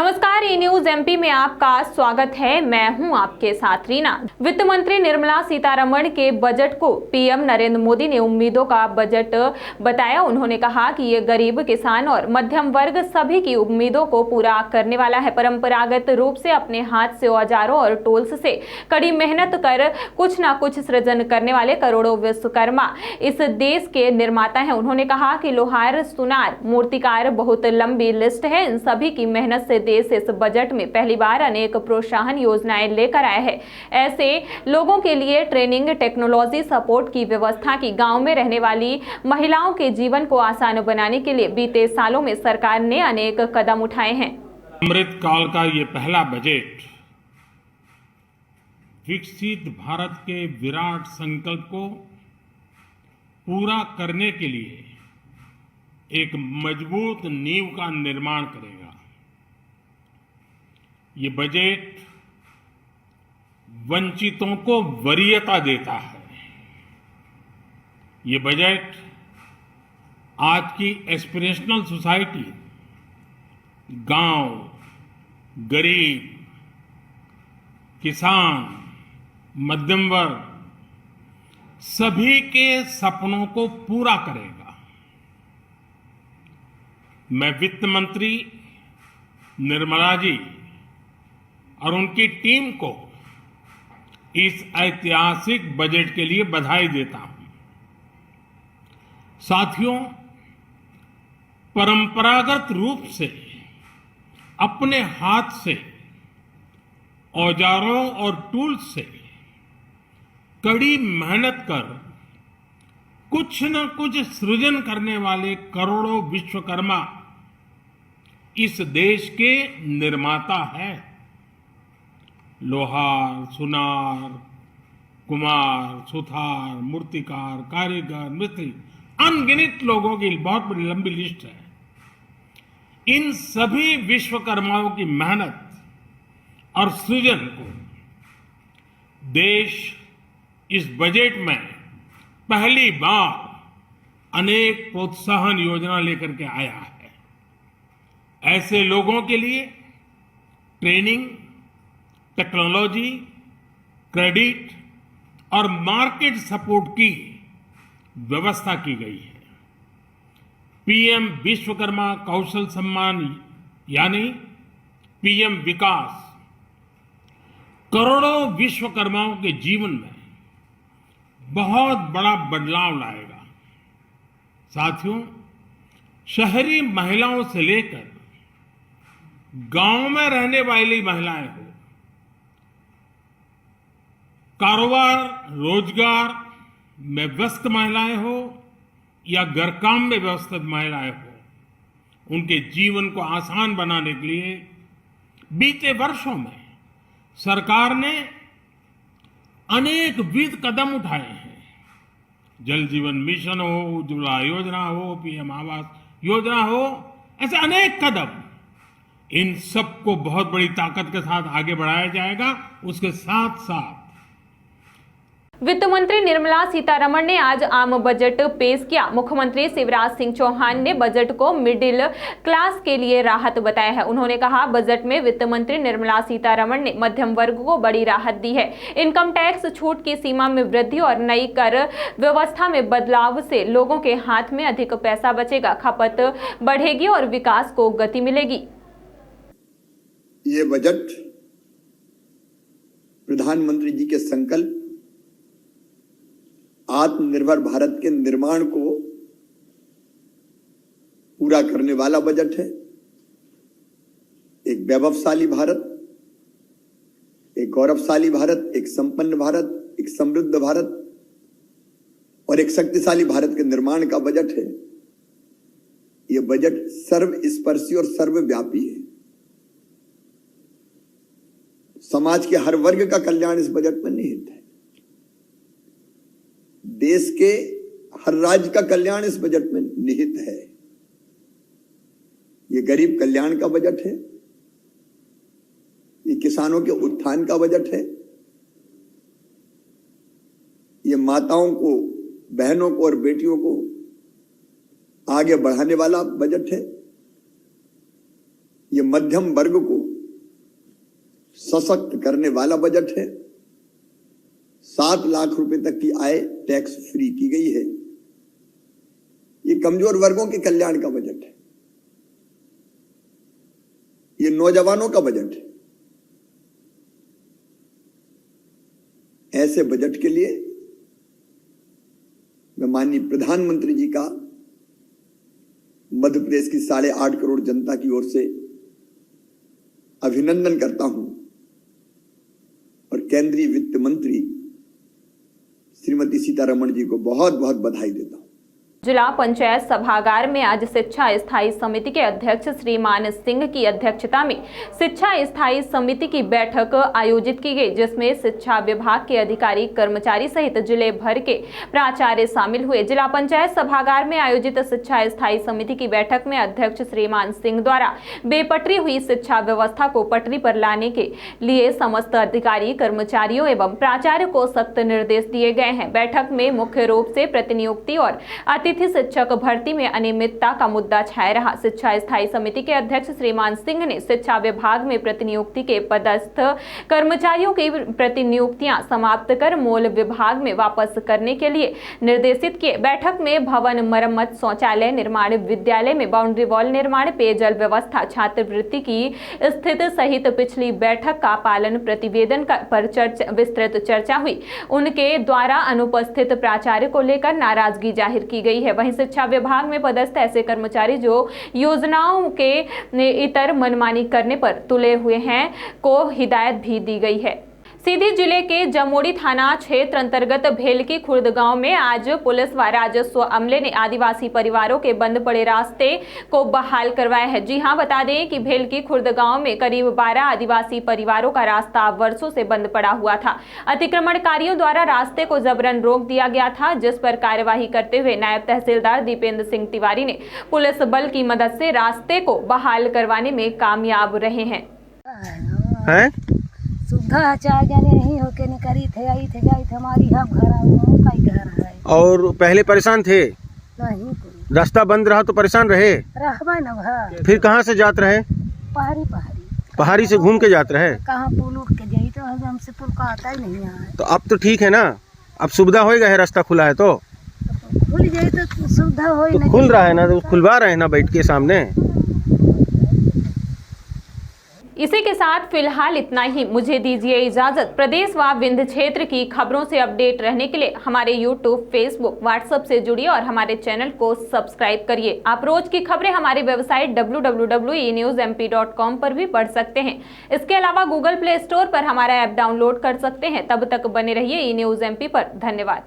नमस्कार, ई news MP में आपका स्वागत है। मैं हूं आपके साथ रीना। वित्त मंत्री निर्मला सीतारमण के बजट को पीएम नरेंद्र मोदी ने उम्मीदों का बजट बताया। उन्होंने कहा कि ये गरीब, किसान और मध्यम वर्ग सभी की उम्मीदों को पूरा करने वाला है। परंपरागत रूप से अपने हाथ से औजारों और टूल्स से कड़ी मेहनत कर कुछ न कुछ सृजन करने वाले करोड़ों विश्वकर्मा इस देश के निर्माता हैं। उन्होंने कहा कि लोहार, सुनार, मूर्तिकार, बहुत लंबी लिस्ट है। इन सभी की मेहनत से देश इस बजट में पहली बार अनेक प्रोत्साहन योजनाएं लेकर आया है। ऐसे लोगों के लिए ट्रेनिंग, टेक्नोलॉजी सपोर्ट की व्यवस्था की। गांव में रहने वाली महिलाओं के जीवन को आसान बनाने के लिए बीते सालों में सरकार ने अनेक कदम उठाए हैं। अमृत काल का ये पहला बजट विकसित भारत के विराट संकल्प को पूरा करने के लिए एक मजबूत नींव का निर्माण करेगा। ये बजट वंचितों को वरीयता देता है। ये बजट आज की एस्पिरेशनल सोसाइटी, गांव, गरीब, किसान, मध्यम वर्ग सभी के सपनों को पूरा करेगा। मैं वित्त मंत्री निर्मला जी और उनकी टीम को इस ऐतिहासिक बजट के लिए बधाई देता हूं। साथियों, परंपरागत रूप से अपने हाथ से औजारों और टूल्स से कड़ी मेहनत कर कुछ न कुछ सृजन करने वाले करोड़ों विश्वकर्मा इस देश के निर्माता हैं। लोहार, सुनार, कुम्हार, सुथार, मूर्तिकार, कारीगर, मिस्त्री, अनगिनत लोगों की बहुत बड़ी लंबी लिस्ट है। इन सभी विश्वकर्माओं की मेहनत और सृजन को देश इस बजट में पहली बार अनेक प्रोत्साहन योजना लेकर के आया है। ऐसे लोगों के लिए ट्रेनिंग, टेक्नोलॉजी, क्रेडिट और मार्केट सपोर्ट की व्यवस्था की गई है। पीएम विश्वकर्मा कौशल सम्मान यानी पीएम विकास करोड़ों विश्वकर्माओं के जीवन में बहुत बड़ा बदलाव लाएगा। साथियों, शहरी महिलाओं से लेकर गांव में रहने वाली महिलाएं हो, कारोबार, रोजगार में व्यस्त महिलाएं हो या घर काम में व्यस्त महिलाएं हो, उनके जीवन को आसान बनाने के लिए बीते वर्षों में सरकार ने अनेक विविध कदम उठाए हैं। जल जीवन मिशन हो, उज्ज्वला योजना हो, पीएम आवास योजना हो, ऐसे अनेक कदम। इन सबको बहुत बड़ी ताकत के साथ आगे बढ़ाया जाएगा। उसके साथ साथ वित्त मंत्री निर्मला सीतारमण ने आज आम बजट पेश किया। मुख्यमंत्री शिवराज सिंह चौहान ने बजट को मिडिल क्लास के लिए राहत बताया है। उन्होंने कहा, बजट में वित्त मंत्री निर्मला सीतारमण ने मध्यम वर्ग को बड़ी राहत दी है। इनकम टैक्स छूट की सीमा में वृद्धि और नई कर व्यवस्था में बदलाव से लोगों के हाथ में अधिक पैसा बचेगा, खपत बढ़ेगी और विकास को गति मिलेगी। ये बजट प्रधानमंत्री जी के संकल्प आत्मनिर्भर भारत के निर्माण को पूरा करने वाला बजट है। एक वैभवशाली भारत, एक गौरवशाली भारत, एक संपन्न भारत, एक समृद्ध भारत और एक शक्तिशाली भारत के निर्माण का बजट है। यह बजट सर्वस्पर्शी और सर्वव्यापी है। समाज के हर वर्ग का कल्याण इस बजट में निहित है। देश के हर राज्य का कल्याण इस बजट में निहित है। ये गरीब कल्याण का बजट है। ये किसानों के उत्थान का बजट है। ये माताओं को, बहनों को और बेटियों को आगे बढ़ाने वाला बजट है। ये मध्यम वर्ग को सशक्त करने वाला बजट है। 7 लाख रुपए तक की आय टैक्स फ्री की गई है। ये कमजोर वर्गों के कल्याण का बजट है। ये नौजवानों का बजट है। ऐसे बजट के लिए मैं माननीय प्रधानमंत्री जी का मध्य प्रदेश की 8.5 करोड़ जनता की ओर से अभिनंदन करता हूं और केंद्रीय वित्त मंत्री श्रीमती सीतारमण जी को बहुत बहुत बधाई देता हूं। जिला पंचायत सभागार में आज शिक्षा स्थायी समिति के अध्यक्ष श्रीमान सिंह की अध्यक्षता में शिक्षा स्थायी समिति की बैठक आयोजित की गई, जिसमें शिक्षा विभाग के अधिकारी कर्मचारी सहित जिले भर के प्राचार्य शामिल हुए। जिला पंचायत सभागार में आयोजित शिक्षा स्थायी समिति की बैठक में अध्यक्ष श्रीमान सिंह द्वारा बेपटरी हुई शिक्षा व्यवस्था को पटरी पर लाने के लिए समस्त अधिकारी कर्मचारियों एवं प्राचार्य को सख्त निर्देश दिए गए हैं। बैठक में मुख्य रूप से प्रतिनियुक्ति और अतिथि शिक्षक भर्ती में अनियमितता का मुद्दा छाया रहा। शिक्षा स्थायी समिति के अध्यक्ष श्रीमान सिंह ने शिक्षा विभाग में प्रतिनियुक्ति के पदस्थ कर्मचारियों की प्रतिनियुक्तियां समाप्त कर मूल विभाग में वापस करने के लिए निर्देशित किए। बैठक में भवन मरम्मत, शौचालय निर्माण, विद्यालय में बाउंड्री वॉल निर्माण, पेयजल व्यवस्था, छात्रवृत्ति की स्थिति सहित पिछली बैठक का पालन प्रतिवेदन पर विस्तृत चर्चा हुई। उनके द्वारा अनुपस्थित प्राचार्य को लेकर नाराजगी जाहिर की गई है। वहीं शिक्षा विभाग में पदस्थ ऐसे कर्मचारी जो योजनाओं के इतर मनमानी करने पर तुले हुए हैं को हिदायत भी दी गई है। सीधी जिले के जमोड़ी थाना क्षेत्र अंतर्गत भेलकी खुर्द गांव में आज पुलिस व राजस्व अमले ने आदिवासी परिवारों के बंद पड़े रास्ते को बहाल करवाया है। जी हां, बता दें कि भेलकी खुर्द गांव में करीब 12 आदिवासी परिवारों का रास्ता वर्षों से बंद पड़ा हुआ था। अतिक्रमणकारियों द्वारा रास्ते को जबरन रोक दिया गया था, जिस पर कार्यवाही करते हुए नायब तहसीलदार दीपेंद्र सिंह तिवारी ने पुलिस बल की मदद से रास्ते को बहाल करवाने में कामयाब रहे हैं। सुविधा चार जने नहीं होके निकली थे, आई थे, गई थे, हमारी हम घर घर है। और पहले परेशान थे? नहीं, रास्ता बंद रहा तो परेशान रहे? न। फिर कहाँ से जात रहे? पहाड़ी से घूम के जाते रहे? कहाँ पुल उठ के जाई तो हमसे पुल का आता ही नहीं है। तो अब तो ठीक है ना, अब सुविधा हो गया है, रास्ता खुला है तो खुल जाए तो सुविधा हो। तो खुल रहा है ना, तो खुलवा रहे हैं ना बैठ के सामने। इसी के साथ फिलहाल इतना ही। मुझे दीजिए इजाजत। प्रदेश व विंध्य क्षेत्र की खबरों से अपडेट रहने के लिए हमारे YouTube, Facebook, WhatsApp से जुड़िए और हमारे चैनल को सब्सक्राइब करिए। आप रोज की खबरें हमारी वेबसाइट www.enewsmp.com पर भी पढ़ सकते हैं। इसके अलावा Google Play Store पर हमारा ऐप डाउनलोड कर सकते हैं। तब तक बने रहिए E News MP पर। धन्यवाद।